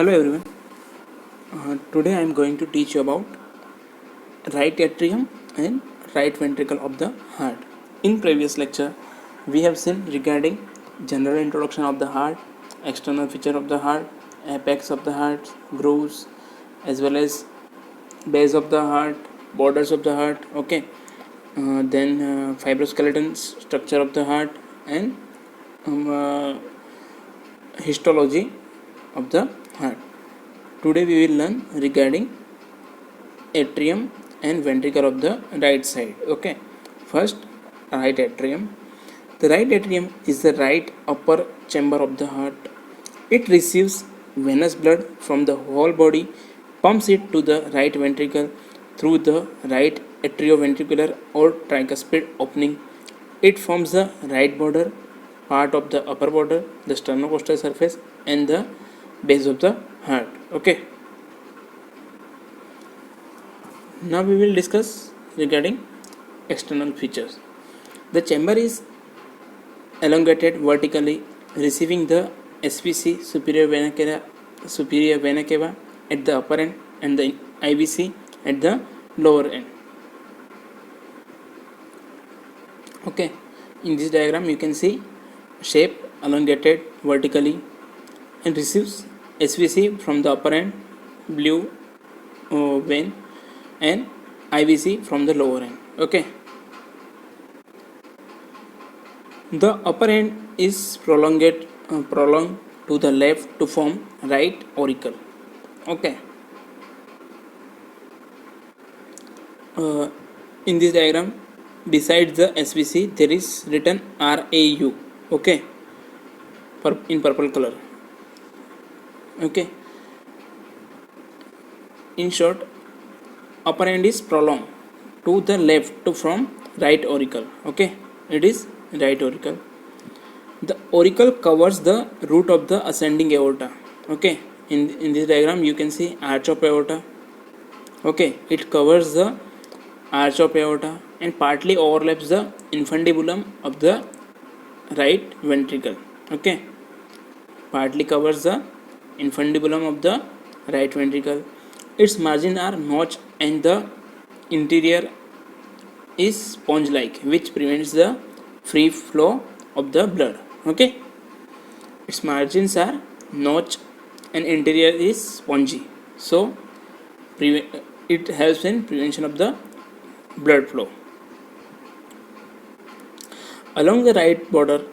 Hello everyone. Today I am going to teach you about right atrium and right ventricle of the heart. In previous lecture, we have seen regarding general introduction of the heart, external feature of the heart, apex of the heart, grooves, as well as base of the heart, borders of the heart. Okay. Then fibroskeleton structure of the heart and histology of the heart. Today we will learn regarding atrium and ventricle of the right side. Okay, first, right atrium. The right atrium is the right upper chamber of the heart. It receives venous blood from the whole body, pumps it to the right ventricle through the right atrioventricular or tricuspid opening. It forms the right border, part of the upper border, the sternocostal surface, and the base of the heart. Okay. Now we will discuss regarding external features. The chamber is elongated vertically, receiving the SVC superior vena cava at the upper end and the IVC at the lower end. Okay, in this diagram you can see shape elongated vertically and receives SVC from the upper end, blue vein, and IVC from the lower end. Okay, the upper end is prolonged to the left to form right auricle. Okay, in this diagram besides the SVC there is written RAU. Okay, in purple color. Okay, in short, upper end is prolonged to the left to form right auricle. Okay, it is right auricle. The auricle covers the root of the ascending aorta. Okay, in this diagram you can see arch of aorta. Okay, it covers the arch of aorta and partly overlaps the infundibulum of the right ventricle. Okay, partly covers the infundibulum of the right ventricle. Its margins are notched and the interior is sponge-like, which prevents the free flow of the blood. Okay, its margins are notched and interior is spongy, so it helps in prevention of the blood flow. Along the right border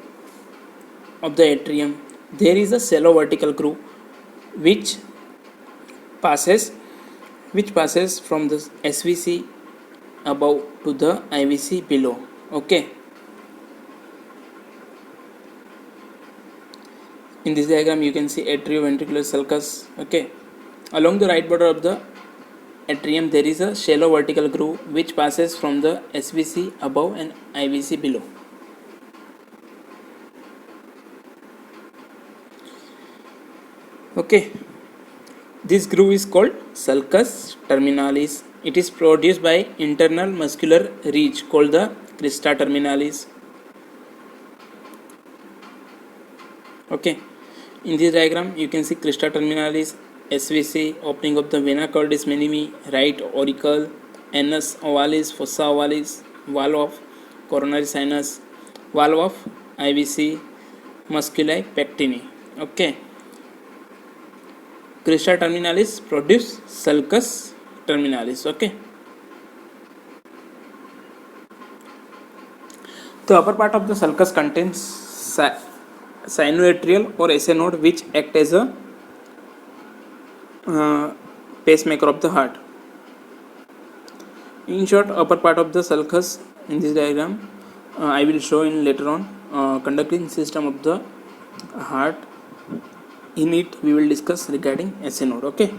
of the atrium there is a shallow vertical groove which passes from the SVC above to the IVC below. Okay, in this diagram you can see atrioventricular sulcus. Okay, along the right border of the atrium there is a shallow vertical groove which passes from the SVC above and IVC below. Okay, this groove is called sulcus terminalis. It is produced by internal muscular ridge called the crista terminalis. Okay, in this diagram you can see crista terminalis, SVC, opening of the vena cordis minimi, right auricle, anus ovalis, fossa ovalis, valve of coronary sinus, valve of IVC, musculi pectini. Okay, crista terminalis produce sulcus terminalis. Okay, the upper part of the sulcus contains sinoatrial or SA node which act as a pacemaker of the heart. In short, upper part of the sulcus in this diagram I will show in later on conducting system of the heart. In it we will discuss regarding SA node. Okay,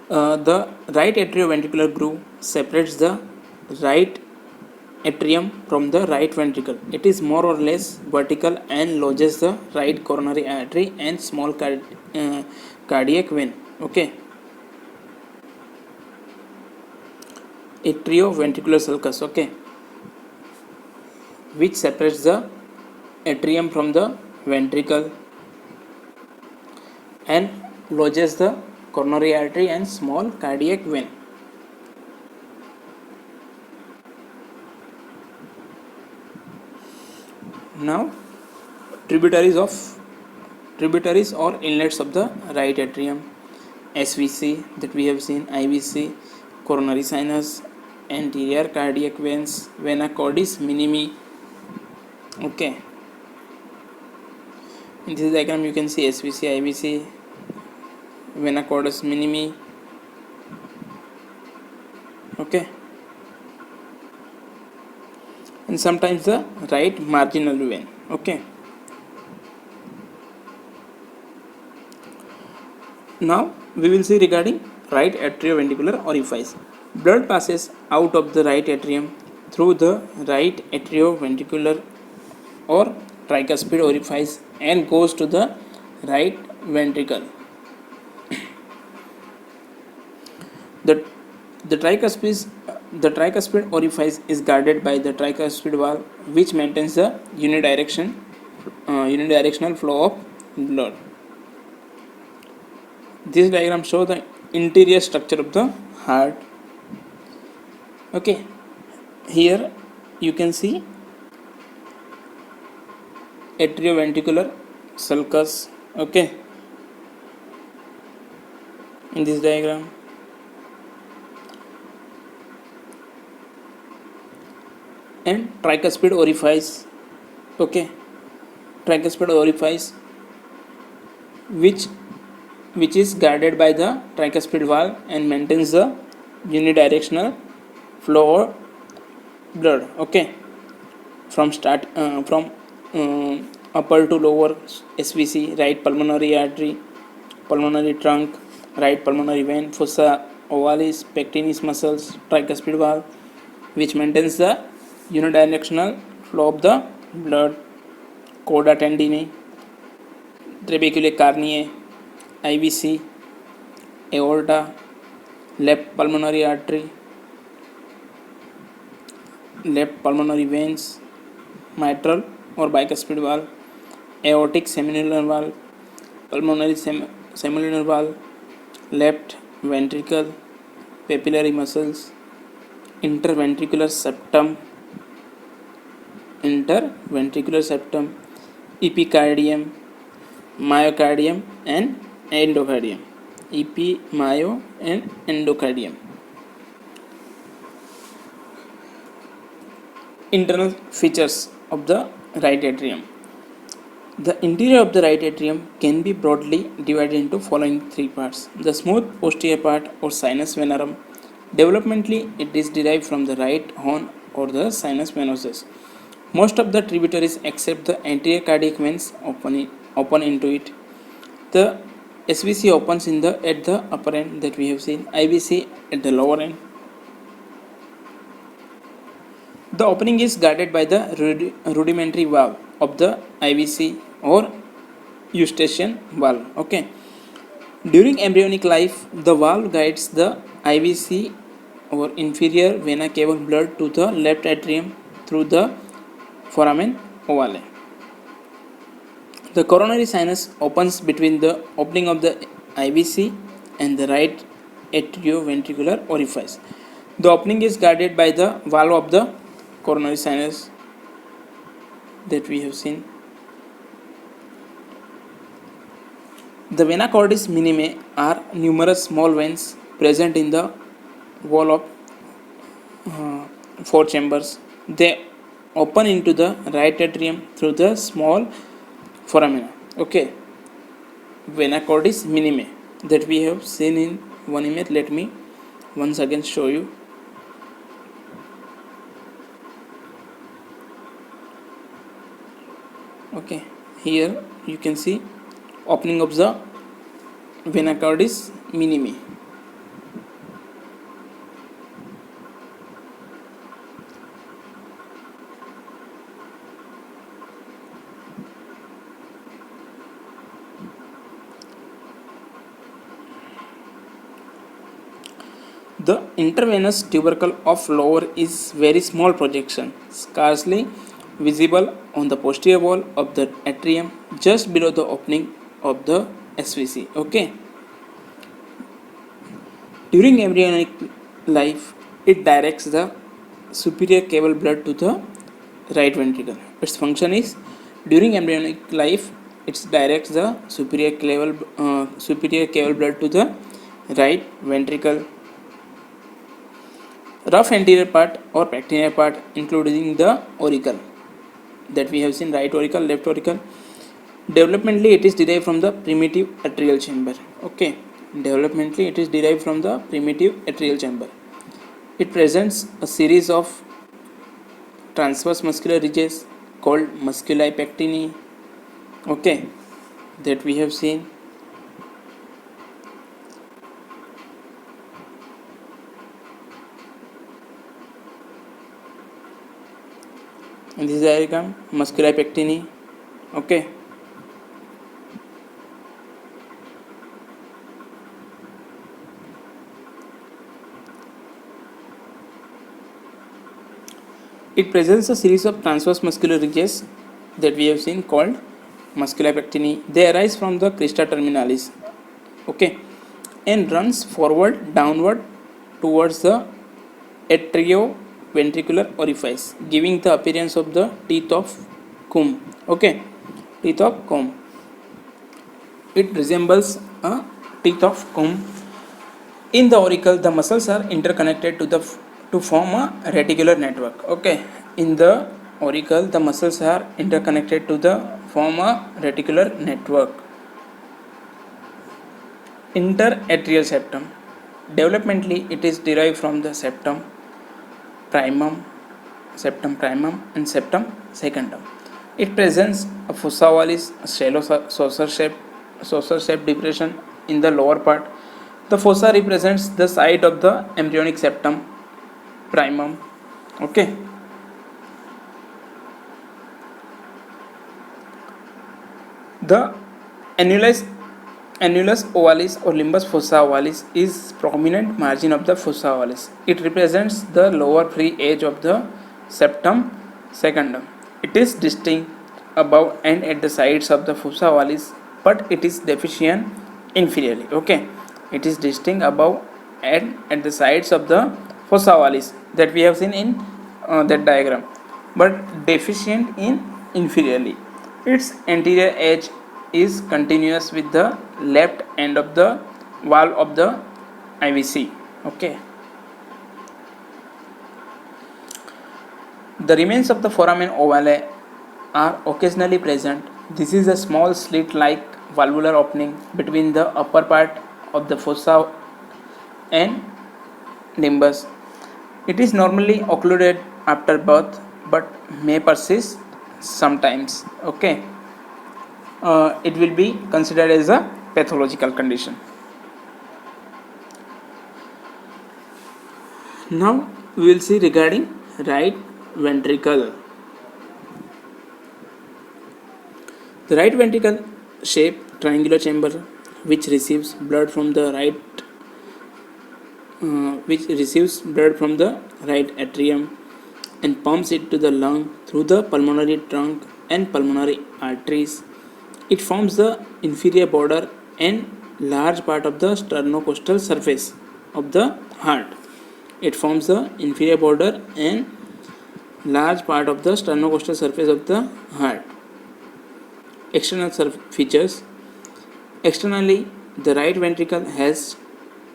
the right atrioventricular groove separates the right atrium from the right ventricle. It is more or less vertical and lodges the right coronary artery and small cardiac vein. Okay, atrioventricular sulcus. Okay, which separates the atrium from the ventricle and lodges the coronary artery and small cardiac vein. Now, tributaries or inlets of the right atrium: SVC that we have seen, IVC, coronary sinus, anterior cardiac veins, vena cordis minimi. Okay, in this diagram you can see SVC, IVC, vena cordis minimi. Okay, and sometimes the right marginal vein. Okay, now we will see regarding right atrioventricular orifice. Blood passes out of the right atrium through the right atrioventricular or tricuspid orifice and goes to the right ventricle. The tricuspid orifice is guarded by the tricuspid valve, which maintains the unidirectional flow of blood. This diagram shows the interior structure of the heart. Okay, here you can see atrioventricular sulcus. Okay, in this diagram, and tricuspid orifice. Okay, tricuspid orifice which is guarded by the tricuspid valve and maintains the unidirectional flow of blood. Okay, from upper to lower SVC, right pulmonary artery, pulmonary trunk, right pulmonary vein, fossa ovalis, pectinis muscles, tricuspid valve, which maintains the unidirectional flow of the blood, coda tendinae, trabeculae carneae, IVC, aorta, left pulmonary artery, left pulmonary veins, mitral or bicuspid valve, aortic semilunar valve, pulmonary semilunar valve, left ventricle, papillary muscles, interventricular septum, epicardium, myocardium and endocardium. EP, myo and endocardium. Internal features of the right atrium. The interior of the right atrium can be broadly divided into following three parts. The smooth posterior part or sinus venarum. Developmentally, it is derived from the right horn or the sinus venosus. Most of the tributaries except the anterior cardiac veins open into it. The SVC opens at the upper end that we have seen, IVC at the lower end. The opening is guarded by the rudimentary valve of the IVC or eustachian valve. Okay. During embryonic life, the valve guides the IVC or inferior vena cava blood to the left atrium through the foramen ovale. The coronary sinus opens between the opening of the IVC and the right atrioventricular orifice. The opening is guarded by the valve of the coronary sinus that we have seen. The vena cordis minimi are numerous small veins present in the wall of four chambers. They open into the right atrium through the small foramina. Okay, vena cordis minimi that we have seen in one image. Let me once again show you. Okay, here you can see opening of the vena cordis minimi. The intravenous tubercle of lower is very small projection, scarcely visible on the posterior wall of the atrium just below the opening of the SVC. Okay. During embryonic life, it directs the superior cable blood to the right ventricle. Its function is during embryonic life, it directs the superior cable blood to the right ventricle. Rough anterior part or pectineal part, including the auricle, that we have seen right auricle, left auricle. Developmentally, it is derived from the primitive atrial chamber. Okay, developmentally, it is derived from the primitive atrial chamber. It presents a series of transverse muscular ridges called musculi pectini. Okay, that we have seen. In this diagram, musculi pectini. Okay. It presents a series of transverse muscular ridges that we have seen called musculi pectini. They arise from the crista terminalis, okay, and runs forward, downward towards the atrioventricular orifice, giving the appearance of the teeth of comb. Okay, teeth of comb. It resembles a teeth of comb. In the auricle, the muscles are interconnected to form a reticular network. Okay, in the auricle, the muscles are interconnected to form a reticular network. Interatrial septum. Developmentally, it is derived from the septum primum, and septum secundum. It presents a fossa ovalis, a shallow saucer-shaped depression in the lower part. The fossa represents the site of the embryonic septum primum. Okay. The annulus ovalis or limbus fossa ovalis is prominent margin of the fossa ovalis. It represents the lower free edge of the septum secundum. It is distinct above and at the sides of the fossa ovalis, but it is deficient inferiorly. Okay, it is distinct above and at the sides of the fossa ovalis that we have seen in that diagram, but deficient in inferiorly. Its anterior edge is continuous with the left end of the wall of the IVC. Okay. The remains of the foramen ovale are occasionally present. This is a small slit-like valvular opening between the upper part of the fossa and limbus. It is normally occluded after birth, but may persist sometimes. Okay, it will be considered as a pathological condition. Now we will see regarding right ventricle. The right ventricle shaped triangular chamber which receives blood from the right atrium and pumps it to the lung through the pulmonary trunk and pulmonary arteries. It forms the inferior border and large part of the sternocostal surface of the heart. It forms the inferior border and large part of the sternocostal surface of the heart. External features. Externally, the right ventricle has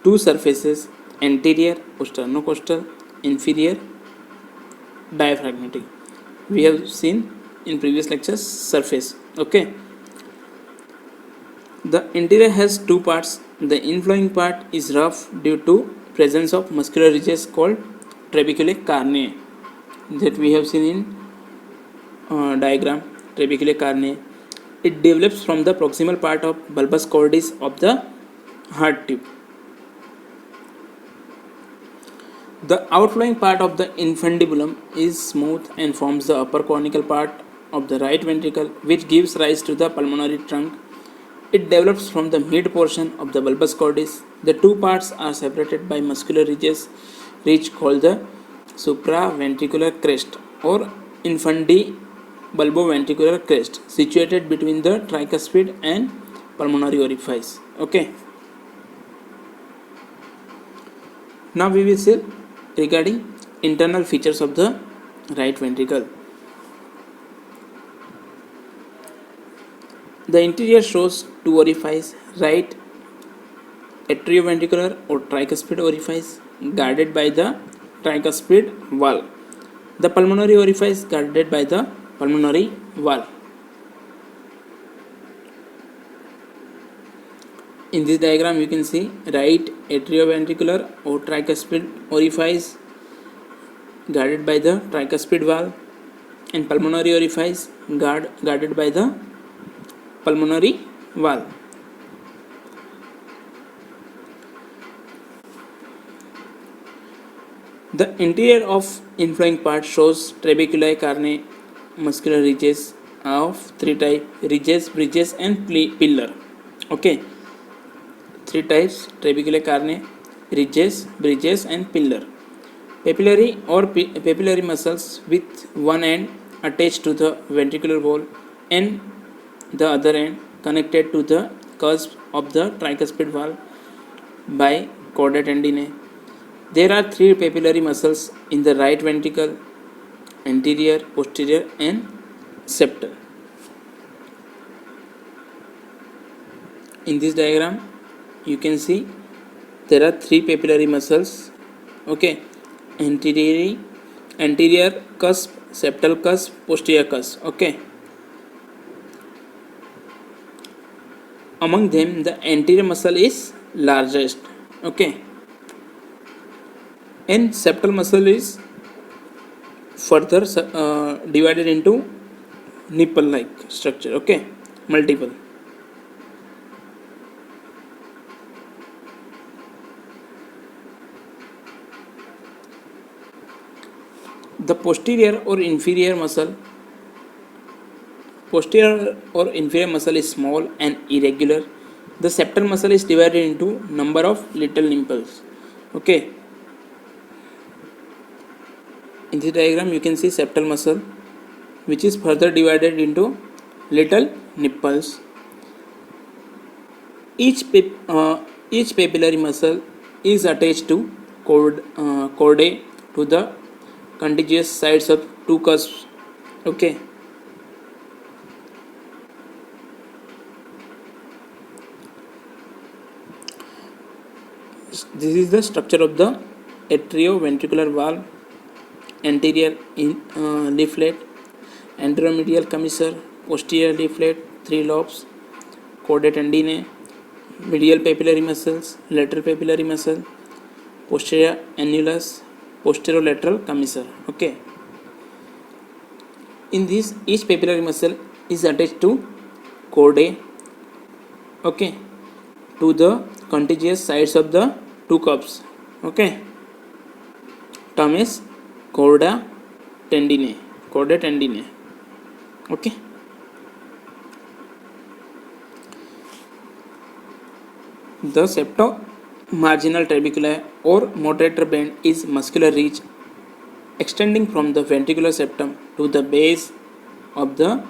two surfaces, anterior or sternocostal, inferior diaphragmatic. We have seen in previous lectures surface. Okay. The interior has two parts. The inflowing part is rough due to presence of muscular ridges called trabeculae carneae that we have seen in diagram. Trabeculae carneae. It develops from the proximal part of bulbus cordis of the heart tube. The outflowing part of the infundibulum is smooth and forms the upper conical part of the right ventricle, which gives rise to the pulmonary trunk. It develops from the mid portion of the bulbus cordis. The two parts are separated by muscular ridge called the supraventricular crest or infundibulboventricular crest, situated between the tricuspid and pulmonary orifice. Okay. Now we will see regarding internal features of the right ventricle. The interior shows two orifices, right atrioventricular or tricuspid orifice guarded by the tricuspid valve. The pulmonary orifice guarded by the pulmonary valve. In this diagram you can see right atrioventricular or tricuspid orifice guarded by the tricuspid valve and pulmonary orifice guarded by the pulmonary valve. The interior of inflowing part shows trabeculae carne muscular ridges of three types: ridges, bridges and pillar. Okay, three types: trabeculae carne, ridges, bridges and pillar. Papillary or papillary muscles with one end attached to the ventricular wall and the other end connected to the cusp of the tricuspid valve by chordae tendineae. There are three papillary muscles in the right ventricle: anterior, posterior and septal. In this diagram you can see there are three papillary muscles. Okay, anterior cusp, septal cusp, posterior cusp. Okay, among them the anterior muscle is largest. Okay, and septal muscle is further divided into nipple like structure. Okay, multiple. The posterior or inferior muscle is small and irregular. The septal muscle is divided into number of little nipples. Okay, in this diagram you can see septal muscle which is further divided into little nipples. Each papillary muscle is attached to chordae to the contiguous sides of two cusps. Okay, this is the structure of the atrioventricular valve: anterior leaflet, anteromedial commissure, posterior leaflet, three lobes, chordae tendineae, medial papillary muscles, lateral papillary muscle, posterior annulus, posterolateral commissure. Okay, in this each papillary muscle is attached to chordae. Okay, to the contiguous sides of the two cups. Okay, term is chordae tendineae. Okay, the septo-marginal trabeculae or moderator band is muscular ridge extending from the ventricular septum to the base of the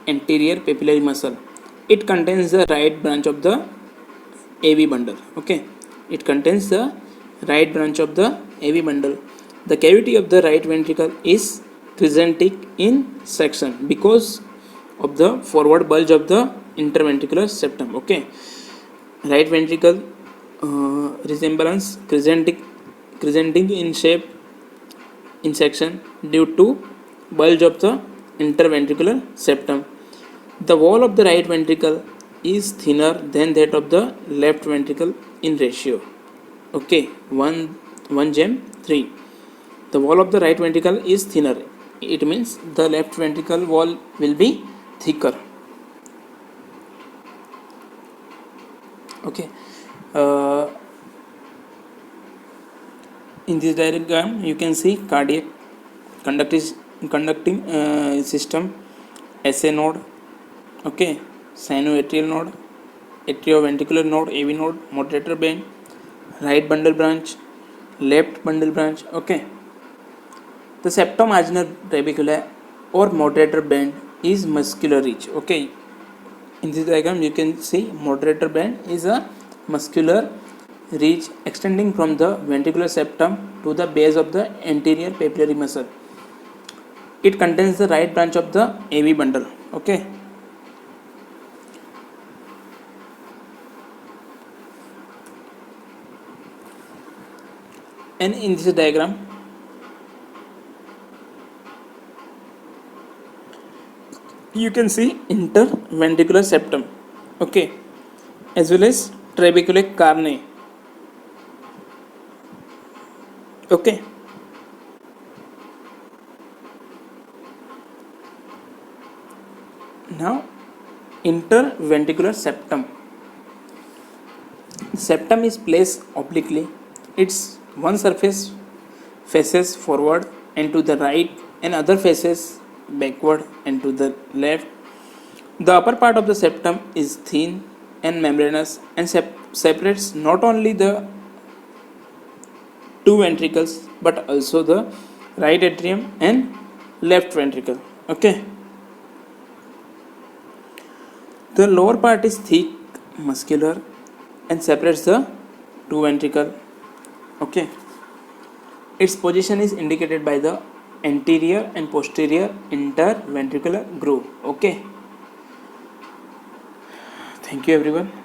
anterior papillary muscle. It contains the right branch of the AV bundle. Okay, it contains the right branch of the AV bundle. The cavity of the right ventricle is crescentic in section because of the forward bulge of the interventricular septum. Okay, right ventricle resemblance crescentic in shape in section due to bulge of the interventricular septum. The wall of the right ventricle is thinner than that of the left ventricle in ratio. Okay, 1:3. The wall of the right ventricle is thinner. It means the left ventricle wall will be thicker. Okay, in this diagram you can see cardiac conducting system, SA node. Okay, sinoatrial node, atrioventricular node, AV node, moderator band, right bundle branch, left bundle branch. Okay, the septomarginal trabeculae or moderator band is muscular ridge. Okay, In this diagram you can see moderator band is a muscular ridge extending from the ventricular septum to the base of the anterior papillary muscle. It contains the right branch of the AV bundle. Okay. And in this diagram you can see interventricular septum, okay, as well as trabeculae carne, okay. Now interventricular septum. Septum is placed obliquely. Its one surface faces forward and to the right, and other faces backward and to the left. The upper part of the septum is thin and membranous and separates not only the two ventricles but also the right atrium and left ventricle. Okay. The lower part is thick, muscular, and separates the two ventricle. Okay. Its position is indicated by the anterior and posterior interventricular groove. Okay. Thank you everyone.